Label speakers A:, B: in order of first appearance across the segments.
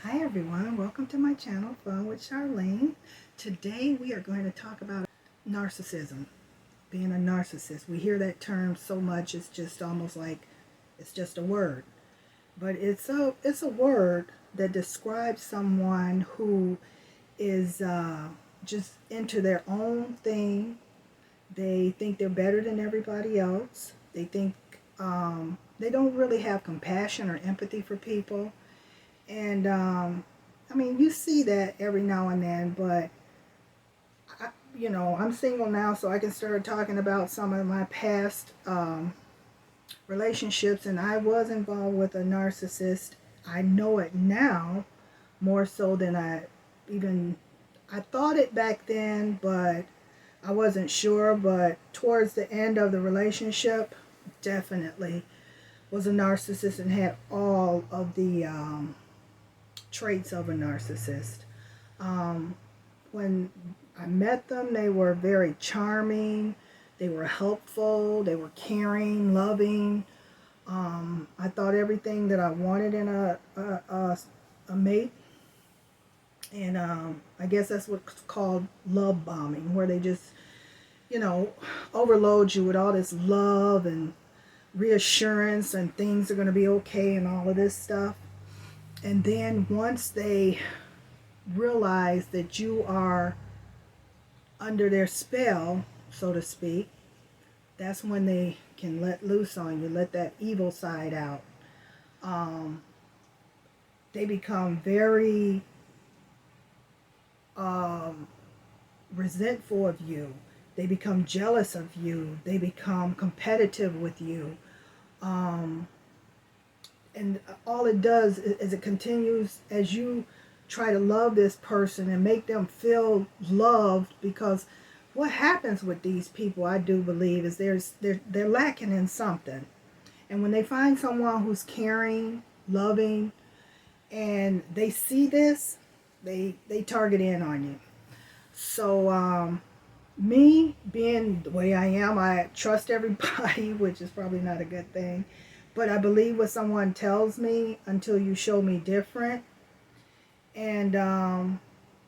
A: Hi everyone, welcome to my channel, Fun with Charlene. Today we are going to talk about narcissism, being a narcissist. We hear that term so much, it's just almost like it's just a word. But it's a word that describes someone who is just into their own thing. They think they're better than everybody else. They think they don't really have compassion or empathy for people. And I mean, you see that every now and then, but I'm single now, so I can start talking about some of my past relationships, and I was involved with a narcissist. I know it now more so than I thought it back then, but I wasn't sure. But towards the end of the relationship, definitely was a narcissist and had all of the traits of a narcissist. When I met them, they were very charming, they were helpful, they were caring, loving. I thought everything that I wanted in a mate. And I guess that's what's called love bombing, where they just, overload you with all this love and reassurance and things are going to be okay and all of this stuff. And then once they realize that you are under their spell, so to speak, that's when they can let loose on you, let that evil side out. They become very resentful of you. They become jealous of you. They become competitive with you. And all it does is it continues as you try to love this person and make them feel loved, because what happens with these people, I do believe, is they're lacking in something. And when they find someone who's caring, loving, and they see this, they target in on you. So me being the way I am, I trust everybody, which is probably not a good thing. But I believe what someone tells me until you show me different. And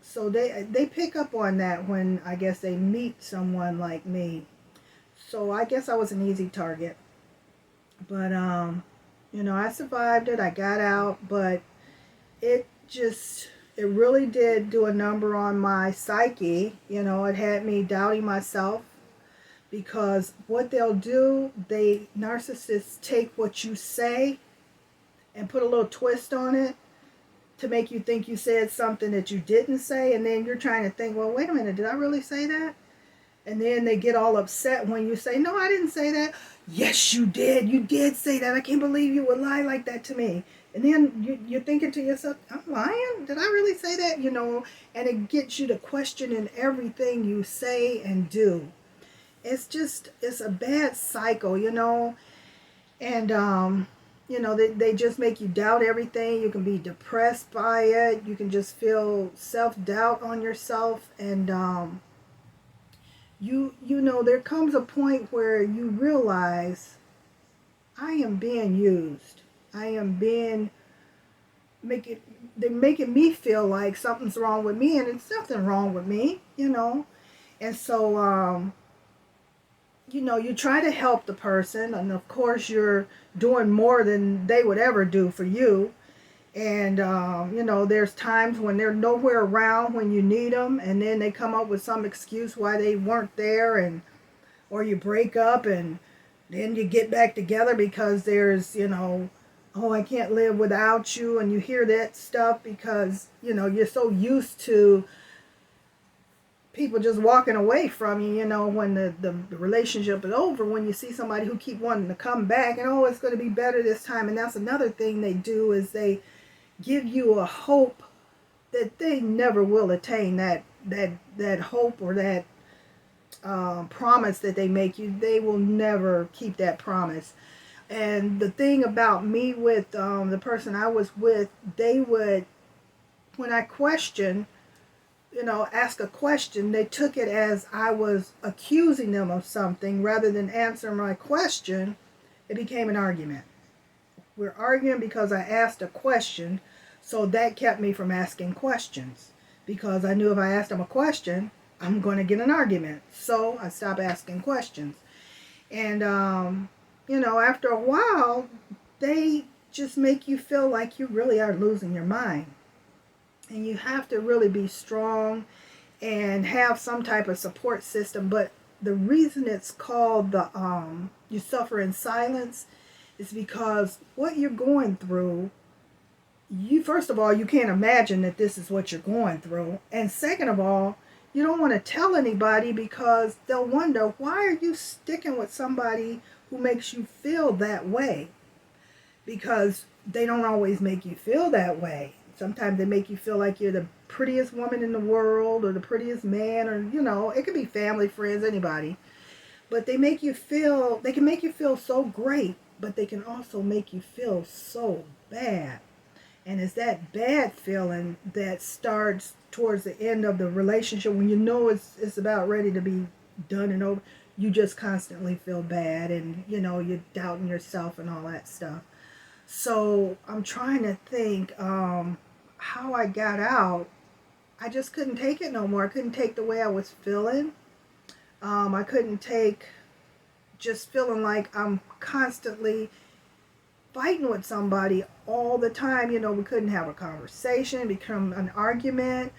A: so they pick up on that when I guess they meet someone like me. So I guess I was an easy target. But I survived it. I got out, but it really did do a number on my psyche. It had me doubting myself. Because what they'll do, narcissists take what you say and put a little twist on it to make you think you said something that you didn't say, and then you're trying to think, well, wait a minute, did I really say that? And then they get all upset when you say, no, I didn't say that. Yes, you did. You did say that. I can't believe you would lie like that to me. And then you're thinking to yourself, I'm lying? Did I really say that? And it gets you to question everything you say and do. It's a bad cycle, and they just make you doubt everything. You can be depressed by it. You can just feel self-doubt on yourself. And there comes a point where you realize, I am being used. I am being they're making me feel like something's wrong with me, and it's nothing wrong with me. And so you try to help the person, and of course you're doing more than they would ever do for you. And there's times when they're nowhere around when you need them, and then they come up with some excuse why they weren't there, or you break up and then you get back together because there's oh, I can't live without you, and you hear that stuff because you're so used to people just walking away from you, when the relationship is over. When you see somebody who keep wanting to come back and, oh, it's going to be better this time. And that's another thing they do, is they give you a hope that they never will attain that hope, or that promise that they make you. They will never keep that promise. And the thing about me with the person I was with, they would, when I questioned, ask a question, they took it as I was accusing them of something rather than answering my question. It became an argument. We're arguing because I asked a question. So that kept me from asking questions, because I knew if I asked them a question, I'm going to get an argument. So I stopped asking questions. And, after a while, they just make you feel like you really are losing your mind. And you have to really be strong and have some type of support system. But the reason it's called the you suffer in silence is because what you're going through, you, first of all, you can't imagine that this is what you're going through. And second of all, you don't want to tell anybody, because they'll wonder, why are you sticking with somebody who makes you feel that way? Because they don't always make you feel that way. Sometimes they make you feel like you're the prettiest woman in the world, or the prettiest man, or, it could be family, friends, anybody. But they can make you feel so great, but they can also make you feel so bad. And it's that bad feeling that starts towards the end of the relationship, when you know it's about ready to be done and over. You just constantly feel bad, and you're doubting yourself and all that stuff. So I'm trying to think how I got out. I just couldn't take it no more. I couldn't take the way I was feeling. I couldn't take just feeling like I'm constantly fighting with somebody all the time. We couldn't have a conversation, become an argument.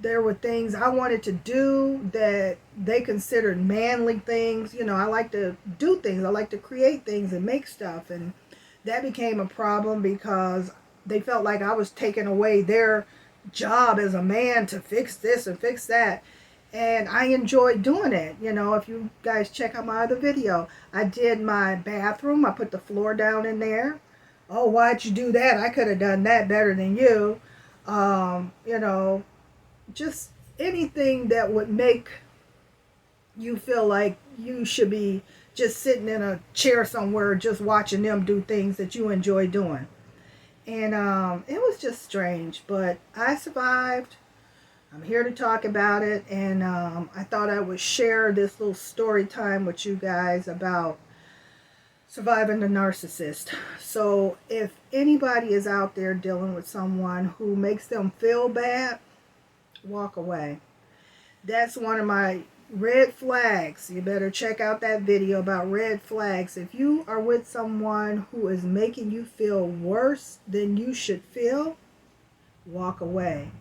A: There were things I wanted to do that they considered manly things. I like to do things. I like to create things and make stuff. And that became a problem, because they felt like I was taking away their job as a man to fix this and fix that. And I enjoyed doing it. If you guys check out my other video, I did my bathroom. I put the floor down in there. Oh, why'd you do that? I could have done that better than you. Just anything that would make you feel like you should be just sitting in a chair somewhere, just watching them do things that you enjoy doing. And it was just strange, but I survived. I'm here to talk about it, and I thought I would share this little story time with you guys about surviving the narcissist. So if anybody is out there dealing with someone who makes them feel bad, walk away. That's one of my red flags. You better check out that video about red flags. If you are with someone who is making you feel worse than you should feel, walk away.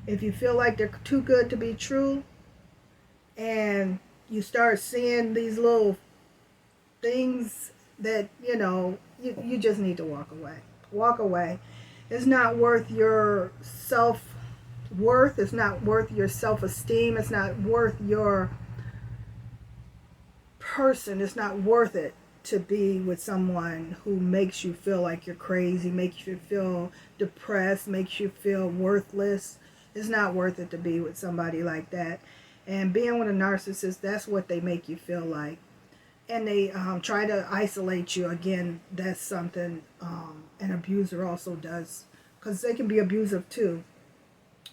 A: If you feel like they're too good to be true, and you start seeing these little things that, you just need to walk away. Walk away. It's not worth your self-worth. It's not worth your self-esteem. It's not worth your person. It's not worth it to be with someone who makes you feel like you're crazy, makes you feel depressed, makes you feel worthless. It's not worth it to be with somebody like that. And being with a narcissist, that's what they make you feel like. And they try to isolate you. Again, that's something an abuser also does, because they can be abusive too,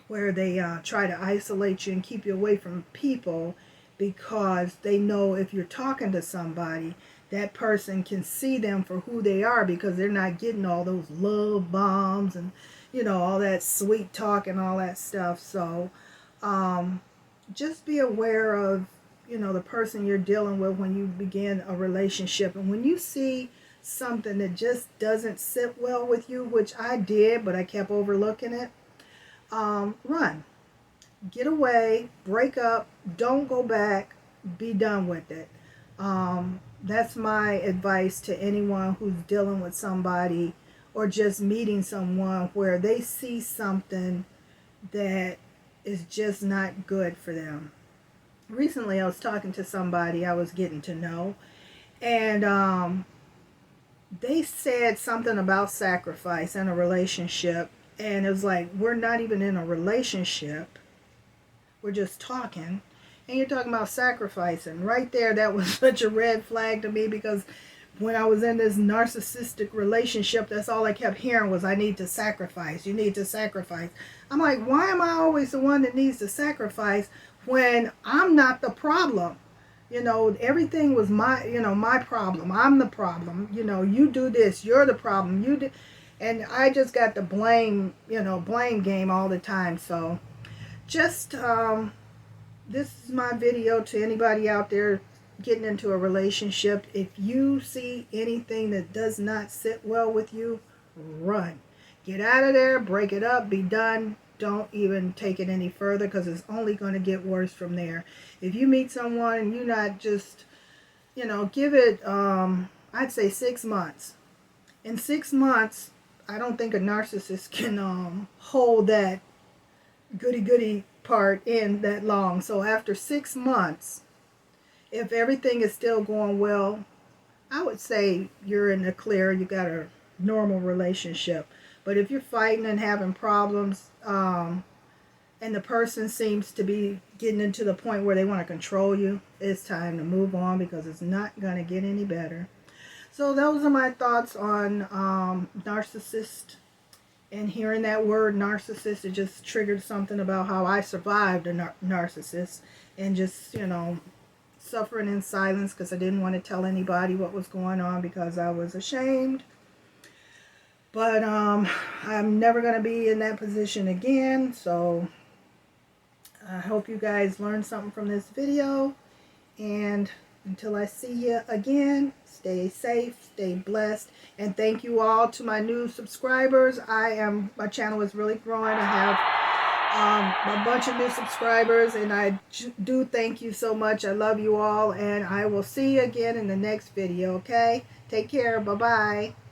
A: where they try to isolate you and keep you away from people, because they know if you're talking to somebody, that person can see them for who they are, because they're not getting all those love bombs and all that sweet talk and all that stuff. So just be aware of the person you're dealing with when you begin a relationship. And when you see something that just doesn't sit well with you, which I did, but I kept overlooking it, run. Get away, break up, don't go back, be done with it. That's my advice to anyone who's dealing with somebody, or just meeting someone where they see something that is just not good for them. Recently, I was talking to somebody I was getting to know, and they said something about sacrifice in a relationship, and it was like, we're not even in a relationship, we're just talking, and you're talking about sacrificing. Right there, that was such a red flag to me, because when I was in this narcissistic relationship, that's all I kept hearing was, I need to sacrifice, you need to sacrifice. I'm like, why am I always the one that needs to sacrifice when I'm not the problem? Everything was my problem. I'm the problem. You do this, you're the problem. And I just got the blame, blame game all the time. So just, this is my video to anybody out there getting into a relationship. If you see anything that does not sit well with you, run. Get out of there, break it up, be done. Don't even take it any further, because it's only going to get worse from there. If you meet someone and you're not just, give it, I'd say 6 months. In 6 months, I don't think a narcissist can hold that goody-goody part in that long. So after 6 months, if everything is still going well, I would say you're in the clear. You got a normal relationship. But if you're fighting and having problems, and the person seems to be getting into the point where they want to control you, it's time to move on, because it's not going to get any better. So those are my thoughts on narcissist. And hearing that word narcissist, it just triggered something about how I survived a narcissist, and just, suffering in silence because I didn't want to tell anybody what was going on because I was ashamed. But I'm never going to be in that position again. So I hope you guys learned something from this video. And until I see you again, stay safe, stay blessed, and thank you all to my new subscribers. My channel is really growing. I have a bunch of new subscribers, and I do thank you so much. I love you all, and I will see you again in the next video, okay? Take care. Bye-bye.